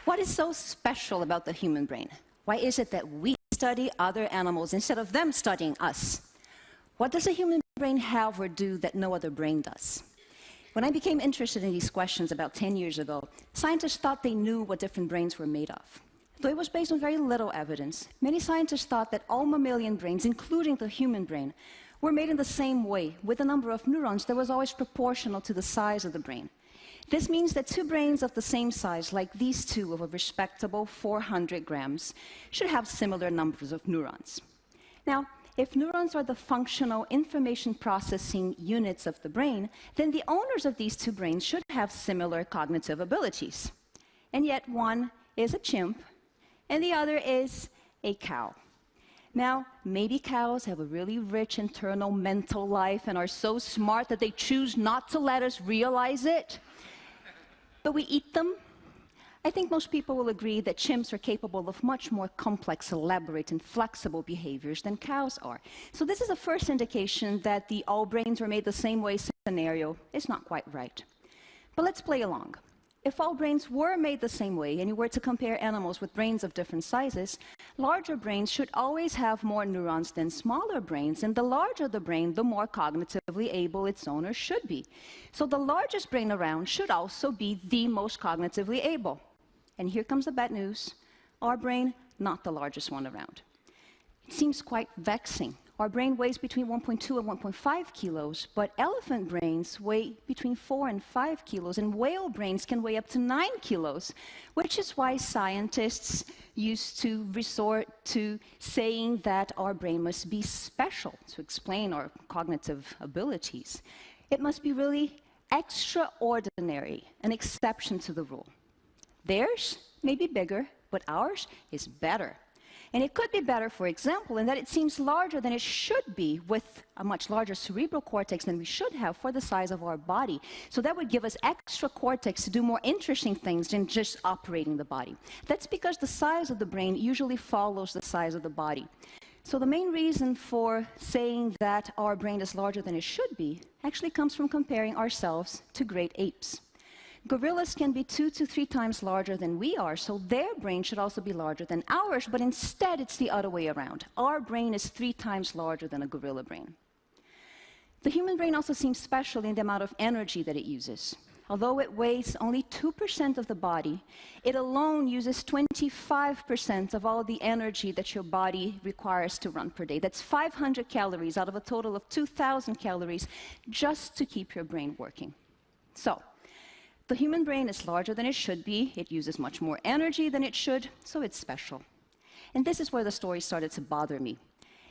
What is so special about the human brain? Why is it that we study other animals instead of them studying us? What does a human brain have or do that no other brain does? When I became interested in these questions about 10 years ago, scientists thought they knew what different brains were made of. Though it was based on very little evidence, many scientists thought that all mammalian brains, including the human brain, were made in the same way, with a number of neurons that was always proportional to the size of the brain. This means that two brains of the same size, like these two of a respectable 400 grams, should have similar numbers of neurons. Now, if neurons are the functional information processing units of the brain, then the owners of these two brains should have similar cognitive abilities. And yet one is a chimp, and the other is a cow. Now, maybe cows have a really rich internal mental life and are so smart that they choose not to let us realize it. But we eat them. I think most people will agree that chimps are capable of much more complex, elaborate, and flexible behaviors than cows are. So this is a first indication that the all brains are made the same way scenario is not quite right. But let's play along. If all brains were made the same way, and you were to compare animals with brains of different sizes, larger brains should always have more neurons than smaller brains, and the larger the brain, the more cognitively able its owner should be. So the largest brain around should also be the most cognitively able. And here comes the bad news. Our brain, not the largest one around. It seems quite vexing. Our brain weighs between 1.2 and 1.5 kilos, but elephant brains weigh between 4 and 5 kilos, and whale brains can weigh up to 9 kilos, which is why scientists used to resort to saying that our brain must be special to explain our cognitive abilities. It must be really extraordinary, an exception to the rule. Theirs may be bigger, but ours is better. And it could be better, for example, in that it seems larger than it should be, with a much larger cerebral cortex than we should have for the size of our body. So that would give us extra cortex to do more interesting things than just operating the body. That's because the size of the brain usually follows the size of the body. So the main reason for saying that our brain is larger than it should be actually comes from comparing ourselves to great apes. Gorillas can be 2 to 3 times larger than we are, so their brain should also be larger than ours, but instead it's the other way around. Our brain is 3 times larger than a gorilla brain. The human brain also seems special in the amount of energy that it uses. Although it weighs only 2% of the body, it alone uses 25% of all the energy that your body requires to run per day. That's 500 calories out of a total of 2,000 calories just to keep your brain working. So, the human brain is larger than it should be, it uses much more energy than it should, so it's special. And this is where the story started to bother me.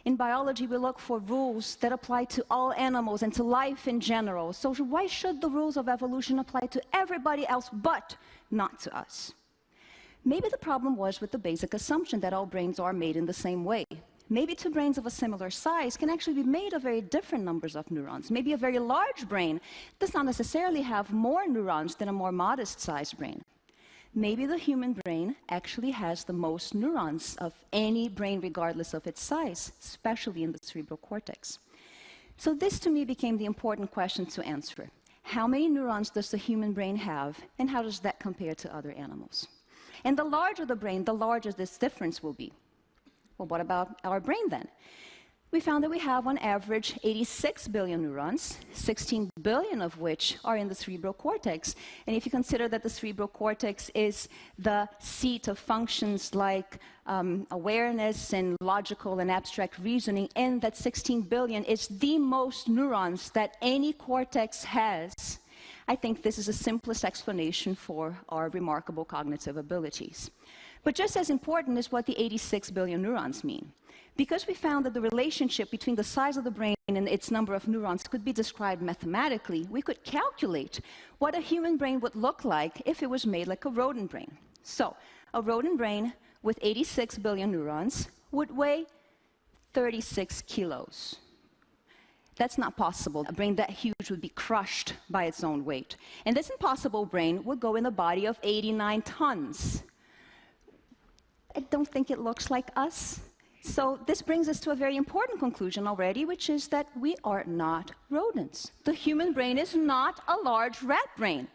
In biology, we look for rules that apply to all animals and to life in general, so why should the rules of evolution apply to everybody else but not to us? Maybe the problem was with the basic assumption that all brains are made in the same way. Maybe two brains of a similar size can actually be made of very different numbers of neurons. Maybe a very large brain does not necessarily have more neurons than a more modest-sized brain. Maybe the human brain actually has the most neurons of any brain regardless of its size, especially in the cerebral cortex. So this to me became the important question to answer. How many neurons does the human brain have, and how does that compare to other animals? And the larger the brain, the larger this difference will be. Well, what about our brain then? We found that we have on average 86 billion neurons, 16 billion of which are in the cerebral cortex. And if you consider that the cerebral cortex is the seat of functions like awareness and logical and abstract reasoning, and that 16 billion is the most neurons that any cortex has, I think this is the simplest explanation for our remarkable cognitive abilities. But just as important is what the 86 billion neurons mean. Because we found that the relationship between the size of the brain and its number of neurons could be described mathematically, we could calculate what a human brain would look like if it was made like a rodent brain. So, a rodent brain with 86 billion neurons would weigh 36 kilos. That's not possible. A brain that huge would be crushed by its own weight. And this impossible brain would go in the body of 89 tons. I don't think it looks like us. So this brings us to a very important conclusion already, which is that we are not rodents. The human brain is not a large rat brain.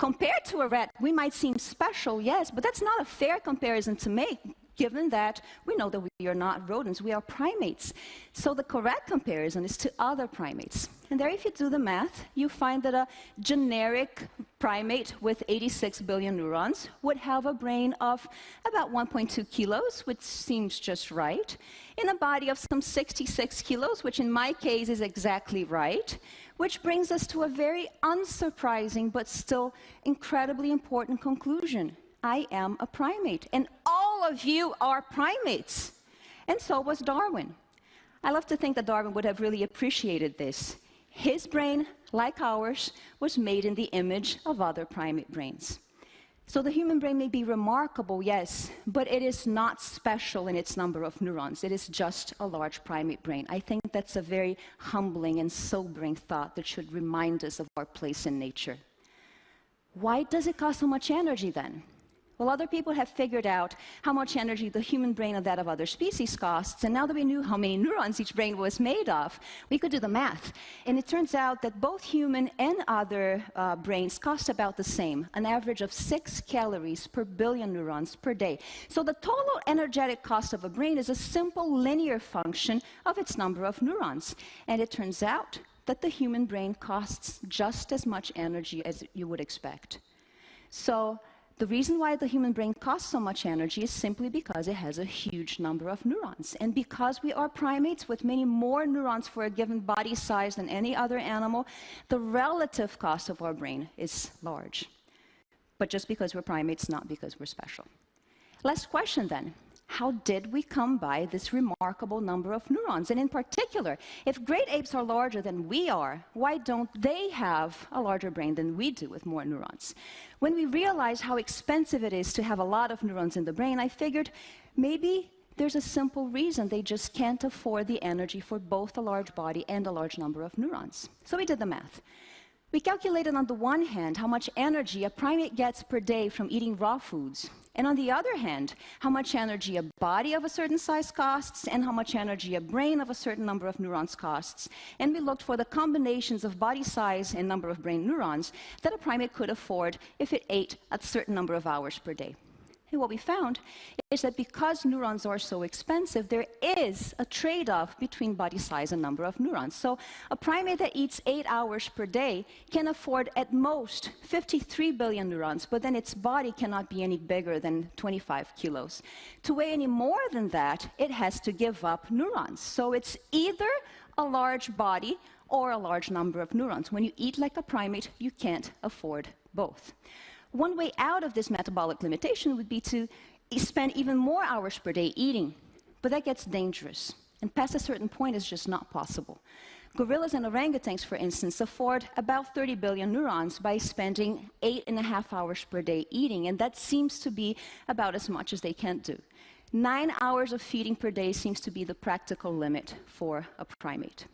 Compared to a rat, we might seem special, yes, but that's not a fair comparison to make, given that we know that we are not rodents, we are primates. So the correct comparison is to other primates. And there, if you do the math, you find that a generic primate with 86 billion neurons would have a brain of about 1.2 kilos, which seems just right, in a body of some 66 kilos, which in my case is exactly right, which brings us to a very unsurprising but still incredibly important conclusion. I am a primate, and all of you are primates. And so was Darwin. I love to think that Darwin would have really appreciated this. His brain, like ours, was made in the image of other primate brains. So the human brain may be remarkable, yes, but it is not special in its number of neurons. It is just a large primate brain. I think that's a very humbling and sobering thought that should remind us of our place in nature. Why does it cost so much energy then? Well, other people have figured out how much energy the human brain and that of other species costs, and now that we knew how many neurons each brain was made of, we could do the math. And it turns out that both human and other brains cost about the same, an average of 6 calories per billion neurons per day. So the total energetic cost of a brain is a simple linear function of its number of neurons. And it turns out that the human brain costs just as much energy as you would expect. So the reason why the human brain costs so much energy is simply because it has a huge number of neurons. And because we are primates with many more neurons for a given body size than any other animal, the relative cost of our brain is large. But just because we're primates, not because we're special. Last question then. How did we come by this remarkable number of neurons? And in particular, if great apes are larger than we are, why don't they have a larger brain than we do with more neurons? When we realized how expensive it is to have a lot of neurons in the brain, I figured maybe there's a simple reason: they just can't afford the energy for both a large body and a large number of neurons. So we did the math. We calculated on the one hand how much energy a primate gets per day from eating raw foods, and on the other hand, how much energy a body of a certain size costs and how much energy a brain of a certain number of neurons costs. And we looked for the combinations of body size and number of brain neurons that a primate could afford if it ate a certain number of hours per day. And what we found is that because neurons are so expensive, there is a trade-off between body size and number of neurons. So a primate that eats 8 hours per day can afford at most 53 billion neurons, but then its body cannot be any bigger than 25 kilos. To weigh any more than that, it has to give up neurons. So it's either a large body or a large number of neurons. When you eat like a primate, you can't afford both. One way out of this metabolic limitation would be to spend even more hours per day eating, but that gets dangerous, and past a certain point is just not possible. Gorillas and orangutans, for instance, afford about 30 billion neurons by spending 8.5 hours per day eating, and that seems to be about as much as they can do. 9 hours of feeding per day seems to be the practical limit for a primate.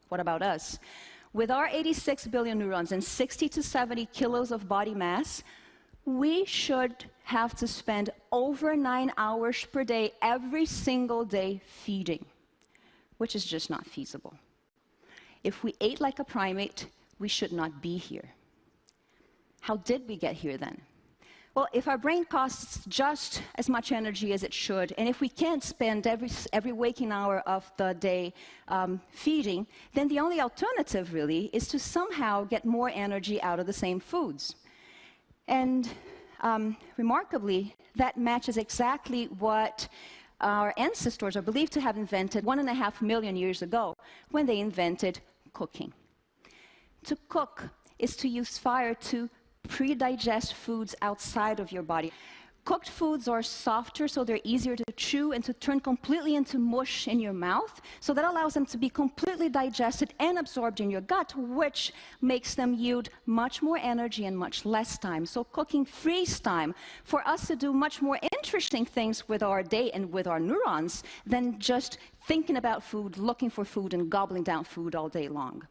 What about us? With our 86 billion neurons and 60 to 70 kilos of body mass, we should have to spend over 9 hours per day every single day feeding, which is just not feasible. If we ate like a primate, we should not be here. How did we get here then? Well, if our brain costs just as much energy as it should, and if we can't spend every waking hour of the day feeding, then the only alternative really is to somehow get more energy out of the same foods. And remarkably, that matches exactly what our ancestors are believed to have invented 1.5 million years ago when they invented cooking. To cook is to use fire to pre-digest foods outside of your body. Cooked foods are softer, so they're easier to chew and to turn completely into mush in your mouth. So that allows them to be completely digested and absorbed in your gut, which makes them yield much more energy and much less time. So cooking frees time for us to do much more interesting things with our day and with our neurons than just thinking about food, looking for food, and gobbling down food all day long.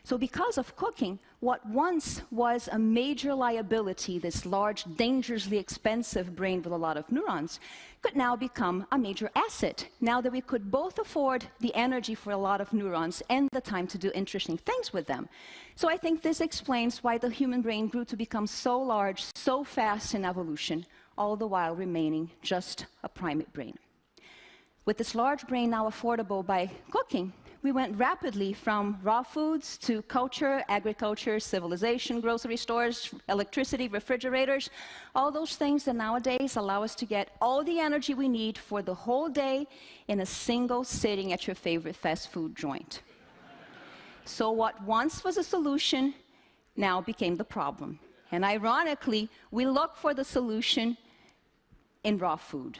So because of cooking, what once was a major liability, this large, dangerously expensive brain with a lot of neurons, could now become become a major asset now that we could both afford the energy for a lot of neurons and the time to do interesting things with them. So I think this explains why the human brain grew to become so large, so fast in evolution, all the while remaining just a primate brain. With this large brain now affordable by cooking, we went rapidly from raw foods to culture, agriculture, civilization, grocery stores, electricity, refrigerators, all those things that nowadays allow us to get all the energy we need for the whole day in a single sitting at your favorite fast food joint. So what once was a solution now became the problem. And ironically, we look for the solution in raw food.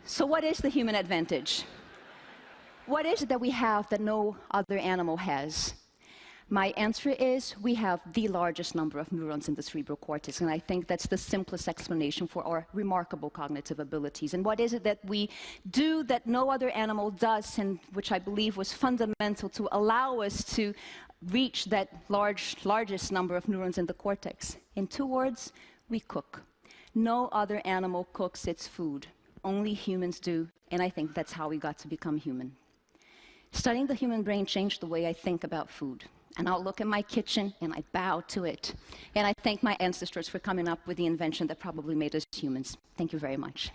So what is the human advantage? What is it that we have that no other animal has? My answer is we have the largest number of neurons in the cerebral cortex, and I think that's the simplest explanation for our remarkable cognitive abilities. And what is it that we do that no other animal does, and which I believe was fundamental to allow us to reach that largest number of neurons in the cortex? In 2 words, we cook. No other animal cooks its food. Only humans do, and I think that's how we got to become human. Studying the human brain changed the way I think about food. And I'll look at my kitchen and I bow to it. And I thank my ancestors for coming up with the invention that probably made us humans. Thank you very much.